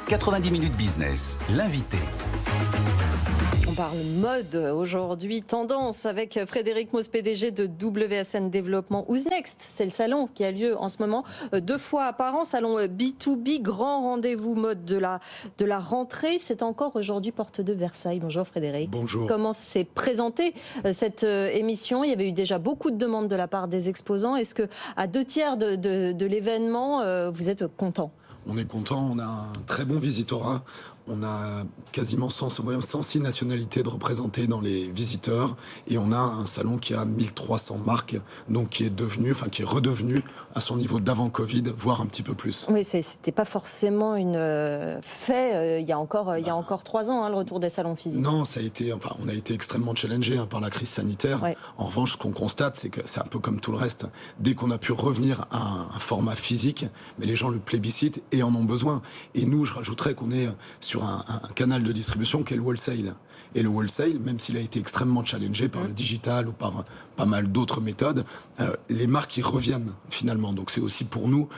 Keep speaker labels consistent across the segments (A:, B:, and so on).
A: 90 minutes business, l'invité.
B: On parle mode aujourd'hui, tendance avec Frédéric Mauss, PDG de WSN Développement. Who's Next, c'est le salon qui a lieu en ce moment 2 fois par an, salon B2B, grand rendez-vous mode de la rentrée. C'est encore aujourd'hui porte de Versailles. Bonjour Frédéric.
C: Bonjour.
B: Comment s'est présentée cette émission? Il y avait eu déjà beaucoup de demandes de la part des exposants. Est-ce que à 2 tiers de l'événement, vous êtes content?
C: On est content, on a un très bon visitorat. On a quasiment 106 nationalités de représentées dans les visiteurs et on a un salon qui a 1300 marques, donc qui est redevenu à son niveau d'avant Covid, voire un petit peu plus.
B: Oui, c'était pas forcément une fait il y a encore 3 ans, le retour des salons physiques.
C: Non, on a été extrêmement challengé par la crise sanitaire. Ouais. En revanche, ce qu'on constate, c'est que c'est un peu comme tout le reste. Dès qu'on a pu revenir à un format physique, mais les gens le plébiscitent et en ont besoin. Et nous, je rajouterais qu'on est sur un canal de distribution qui est le wholesale. Et le wholesale, même s'il a été extrêmement challengé par le digital ou par pas mal d'autres méthodes, les marques y reviennent finalement. Donc c'est aussi pour nous,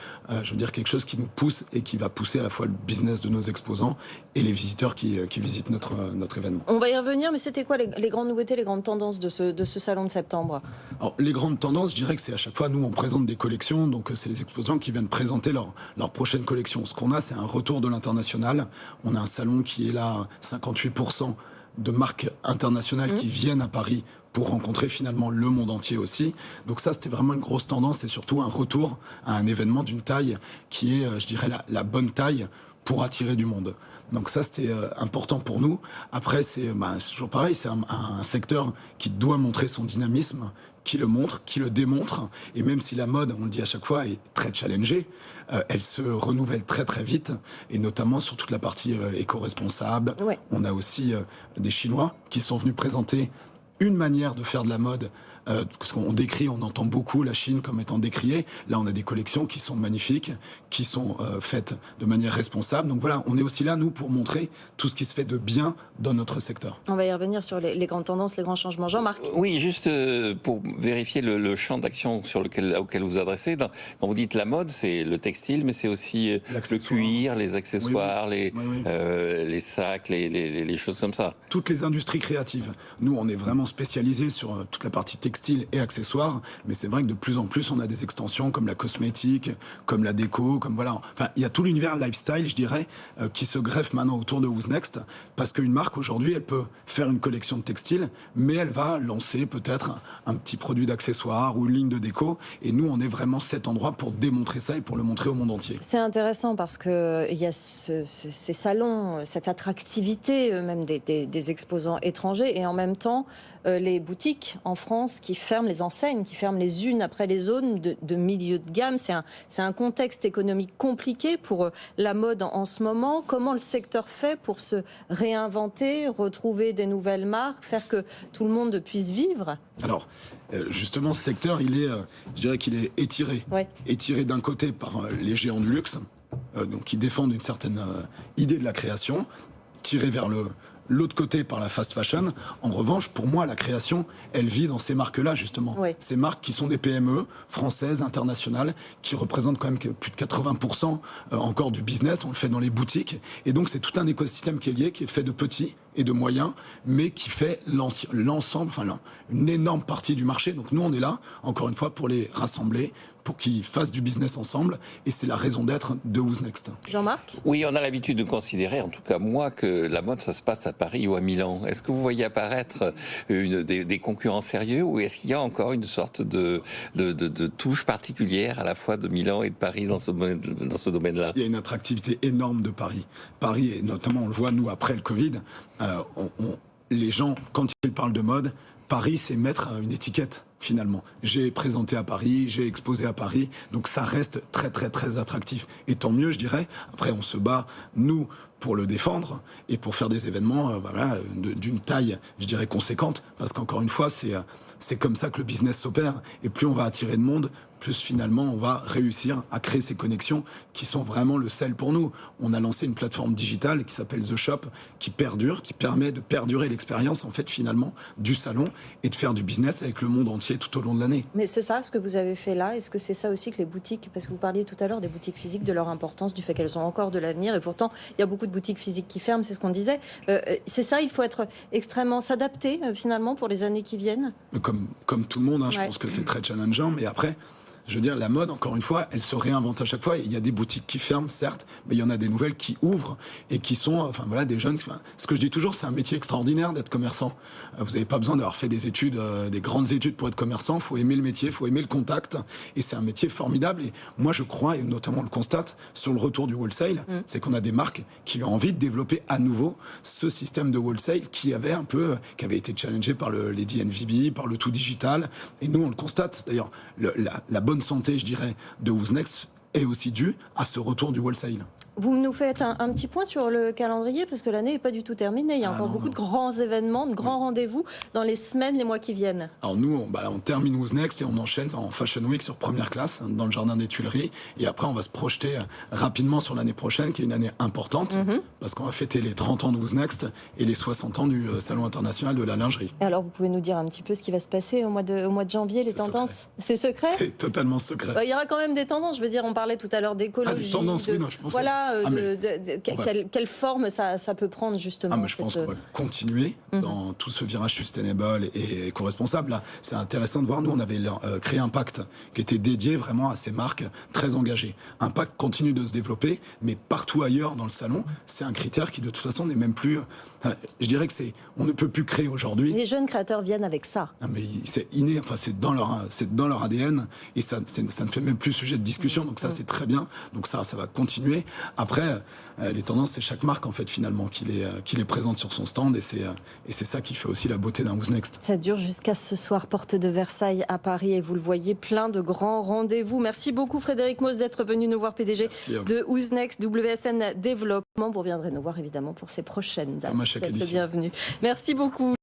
C: quelque chose qui nous pousse et qui va pousser à la fois le business de nos exposants et les visiteurs qui visitent notre événement.
B: On va y revenir, mais c'était quoi les grandes nouveautés, les grandes tendances de ce salon de septembre?
C: Alors, les grandes tendances, je dirais que c'est à chaque fois, nous, on présente des collections, donc c'est les exposants qui viennent présenter leur prochaine collection. Ce qu'on a, c'est un retour de l'international. On a un salon qui est là, 58% de marques internationales qui viennent à Paris pour rencontrer finalement le monde entier aussi. Donc ça, c'était vraiment une grosse tendance et surtout un retour à un événement d'une taille qui est, la bonne taille pour attirer du monde. Donc ça, c'était important pour nous. Après, c'est toujours pareil, c'est un secteur qui doit montrer son dynamisme, qui le montre, qui le démontre. Et même si la mode, on le dit à chaque fois, est très challengée, elle se renouvelle très très vite, et notamment sur toute la partie éco-responsable. Ouais. On a aussi des Chinois qui sont venus présenter une manière de faire de la mode. Parce qu'on décrit, on entend beaucoup la Chine comme étant décriée. Là, on a des collections qui sont magnifiques, qui sont faites de manière responsable. Donc voilà, on est aussi là, nous, pour montrer tout ce qui se fait de bien dans notre secteur.
B: On va y revenir sur les grandes tendances, les grands changements. Jean-Marc?
D: Oui, juste pour vérifier le champ d'action auquel vous adressez. Quand vous dites la mode, c'est le textile, mais c'est aussi le cuir, les accessoires, oui. Les sacs, les choses comme ça.
C: Toutes les industries créatives. Nous, on est vraiment spécialisés sur toute la partie textile et accessoires, mais c'est vrai que de plus en plus on a des extensions comme la cosmétique, comme la déco, comme voilà. Enfin, il y a tout l'univers lifestyle, je dirais, qui se greffe maintenant autour de Who's Next, parce qu'une marque aujourd'hui, elle peut faire une collection de textiles, mais elle va lancer peut-être un petit produit d'accessoires ou une ligne de déco, et nous on est vraiment cet endroit pour démontrer ça et pour le montrer au monde entier.
B: C'est intéressant parce que il y a ces salons, cette attractivité même des exposants étrangers, et en même temps les boutiques en France qui ferment, les enseignes qui ferment les unes après les autres de milieu de gamme. C'est un contexte économique compliqué pour la mode en ce moment. Comment le secteur fait pour se réinventer, retrouver des nouvelles marques, faire que tout le monde puisse vivre?
C: Alors, justement, ce secteur, je dirais qu'il est étiré. Ouais. Étiré d'un côté par les géants de luxe, donc qui défendent une certaine idée de la création, tiré vers l'autre côté par la fast fashion. En revanche, pour moi, la création, elle vit dans ces marques-là, justement. Oui. Ces marques qui sont des PME françaises, internationales, qui représentent quand même plus de 80% encore du business. On le fait dans les boutiques. Et donc, c'est tout un écosystème qui est lié, qui est fait de petits et de moyens, mais qui fait l'ensemble, une énorme partie du marché. Donc nous, on est là, encore une fois, pour les rassembler, pour qu'ils fassent du business ensemble, et c'est la raison d'être de Who's Next.
B: Jean-Marc?
D: Oui, on a l'habitude de considérer, en tout cas moi, que la mode, ça se passe à Paris ou à Milan. Est-ce que vous voyez apparaître des concurrents sérieux, ou est-ce qu'il y a encore une sorte de touche particulière à la fois de Milan et de Paris dans ce domaine-là?
C: Il y a une attractivité énorme de Paris. Paris, et notamment on le voit nous après le Covid, les gens, quand ils parlent de mode, Paris, c'est mettre une étiquette, finalement. J'ai présenté à Paris, j'ai exposé à Paris, donc ça reste très, très, très attractif. Et tant mieux, je dirais. Après, on se bat, nous, pour le défendre et pour faire des événements d'une taille, je dirais, conséquente. Parce qu'encore une fois, c'est comme ça que le business s'opère. Et plus on va attirer de monde, plus finalement on va réussir à créer ces connexions qui sont vraiment le sel pour nous. On a lancé une plateforme digitale qui s'appelle The Shop, qui perdure, qui permet de perdurer l'expérience en fait finalement du salon et de faire du business avec le monde entier tout au long de l'année.
B: Mais c'est ça ce que vous avez fait là? Est-ce que c'est ça aussi que les boutiques, parce que vous parliez tout à l'heure des boutiques physiques, de leur importance, du fait qu'elles ont encore de l'avenir, et pourtant il y a beaucoup de boutiques physiques qui ferment, c'est ce qu'on disait. C'est ça, il faut être extrêmement s'adapter finalement pour les années qui viennent?
C: Comme tout le monde, hein, je pense que c'est très challengeant, mais après, je veux dire, la mode, encore une fois, elle se réinvente à chaque fois. Il y a des boutiques qui ferment, certes, mais il y en a des nouvelles qui ouvrent et qui sont, enfin voilà, des jeunes. Enfin, ce que je dis toujours, c'est un métier extraordinaire d'être commerçant. Vous n'avez pas besoin d'avoir fait des études, des grandes études pour être commerçant. Il faut aimer le métier, il faut aimer le contact, et c'est un métier formidable. Et moi, je crois, et notamment on le constate sur le retour du wholesale, c'est qu'on a des marques qui ont envie de développer à nouveau ce système de wholesale qui avait été challengé par le Lady NVB, par le tout digital. Et nous, on le constate. D'ailleurs, la bonne santé, je dirais, de Who's Next est aussi due à ce retour du wholesale.
B: Vous nous faites un petit point sur le calendrier, parce que l'année n'est pas du tout terminée. Il y a encore beaucoup de grands événements, de grands rendez-vous dans les semaines, les mois qui viennent.
C: Alors nous, on termine Who's Next et on enchaîne en Fashion Week sur première classe dans le Jardin des Tuileries. Et après, on va se projeter rapidement sur l'année prochaine, qui est une année importante, parce qu'on va fêter les 30 ans de Who's Next et les 60 ans du Salon international de la lingerie.
B: Et alors, vous pouvez nous dire un petit peu ce qui va se passer au mois de janvier, les tendances? C'est secret?
C: C'est totalement secret.
B: Il y aura quand même des tendances. Je veux dire, on parlait tout à l'heure d'écologie.
C: Des tendances, oui, non, je pense.
B: Voilà. Quelle forme ça peut prendre justement?
C: Mais je pense qu'on va continuer dans tout ce virage sustainable et éco-responsable. Là, c'est intéressant de voir. Nous, on avait créé un pacte qui était dédié vraiment à ces marques très engagées. Un pacte continue de se développer, mais partout ailleurs dans le salon, c'est un critère qui de toute façon n'est même plus. Je dirais que on ne peut plus créer aujourd'hui.
B: Les jeunes créateurs viennent avec ça.
C: Mais c'est inné. Enfin, c'est dans leur ADN et ça ne fait même plus sujet de discussion. Donc ça, c'est très bien. Donc ça va continuer. Après, les tendances, c'est chaque marque en fait finalement qui les présente sur son stand et c'est ça qui fait aussi la beauté d'un Who's Next.
B: Ça dure jusqu'à ce soir, porte de Versailles à Paris, et vous le voyez, plein de grands rendez-vous. Merci beaucoup Frédéric Mauss d'être venu nous voir, PDG de Who's Next WSN Développement. Vous reviendrez nous voir évidemment pour ces prochaines dates. Vous êtes le bienvenu. Merci beaucoup.